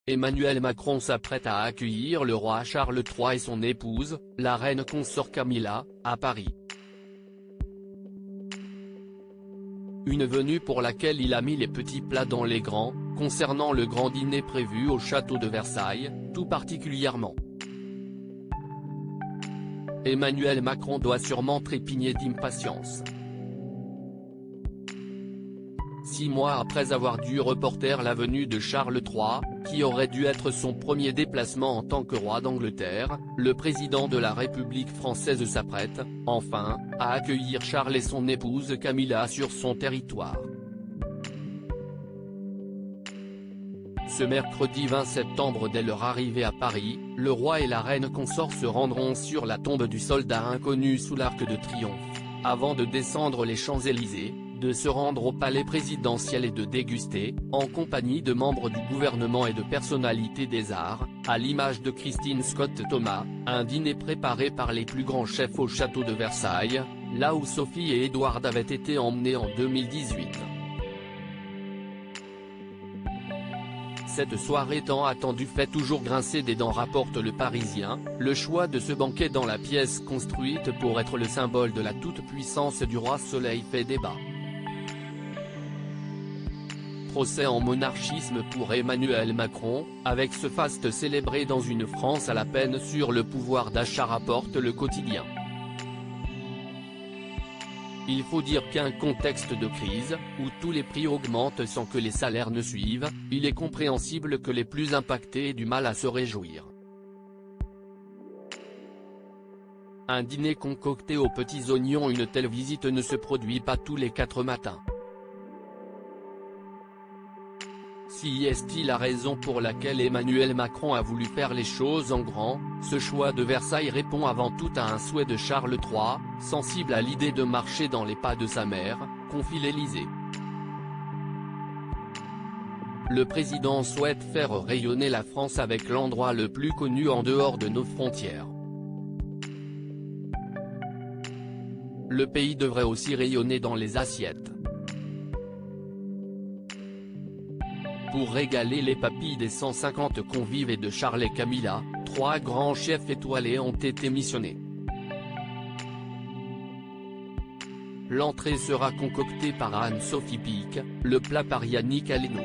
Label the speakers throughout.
Speaker 1: Emmanuel Macron s'apprête à accueillir le roi Charles III et son épouse, la reine consort Camilla, à Paris. Une venue pour laquelle il a mis les petits plats dans les grands, concernant le grand dîner prévu au château de Versailles, tout particulièrement. Emmanuel Macron doit sûrement trépigner d'impatience. 6 mois après avoir dû reporter la venue de Charles III, qui aurait dû être son premier déplacement en tant que roi d'Angleterre, le président de la République française s'apprête, enfin, à accueillir Charles et son épouse Camilla sur son territoire. Ce mercredi 20 septembre, dès leur arrivée à Paris, le roi et la reine consort se rendront sur la tombe du soldat inconnu sous l'Arc de Triomphe, avant de descendre les Champs-Élysées, de se rendre au palais présidentiel et de déguster, en compagnie de membres du gouvernement et de personnalités des arts, à l'image de Christine Scott Thomas, un dîner préparé par les plus grands chefs au château de Versailles, là où Sophie et Édouard avaient été emmenés en 2018. Cette soirée tant attendue fait toujours grincer des dents, rapporte Le Parisien. Le choix de ce banquet dans la pièce construite pour être le symbole de la toute-puissance du roi Soleil fait débat. Procès en monarchisme pour Emmanuel Macron, avec ce faste célébré dans une France à la peine sur le pouvoir d'achat, rapporte Le Quotidien. Il faut dire qu'un contexte de crise, où tous les prix augmentent sans que les salaires ne suivent, il est compréhensible que les plus impactés aient du mal à se réjouir. Un dîner concocté aux petits oignons, une telle visite ne se produit pas tous les 4 matins. Si est-il la raison pour laquelle Emmanuel Macron a voulu faire les choses en grand, ce choix de Versailles répond avant tout à un souhait de Charles III, sensible à l'idée de marcher dans les pas de sa mère, confie l'Élysée. Le président souhaite faire rayonner la France avec l'endroit le plus connu en dehors de nos frontières. Le pays devrait aussi rayonner dans les assiettes. Pour régaler les papilles des 150 convives et de Charles et Camilla, 3 grands chefs étoilés ont été missionnés. L'entrée sera concoctée par Anne-Sophie Pic, le plat par Yannick Aleno.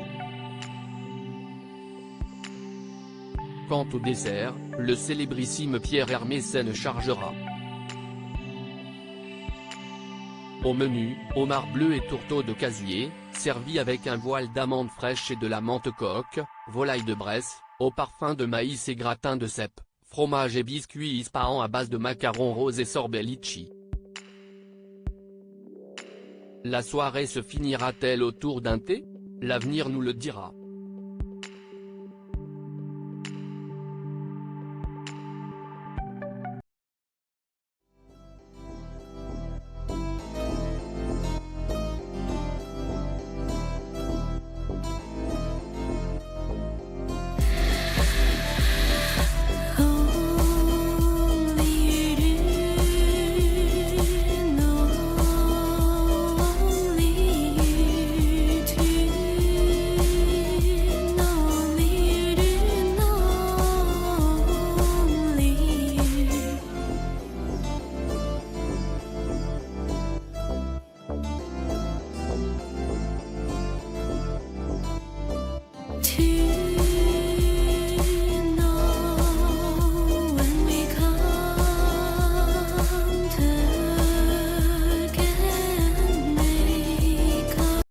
Speaker 1: Quant au dessert, le célébrissime Pierre Hermé s'en chargera. Au menu, homard bleu et tourteau de casier, servi avec un voile d'amandes fraîches et de la menthe coque, volaille de Bresse, au parfum de maïs et gratin de cèpe, fromage et biscuits Ispahan à base de macarons roses et sorbet litchi. La soirée se finira-t-elle autour d'un thé? L'avenir nous le dira.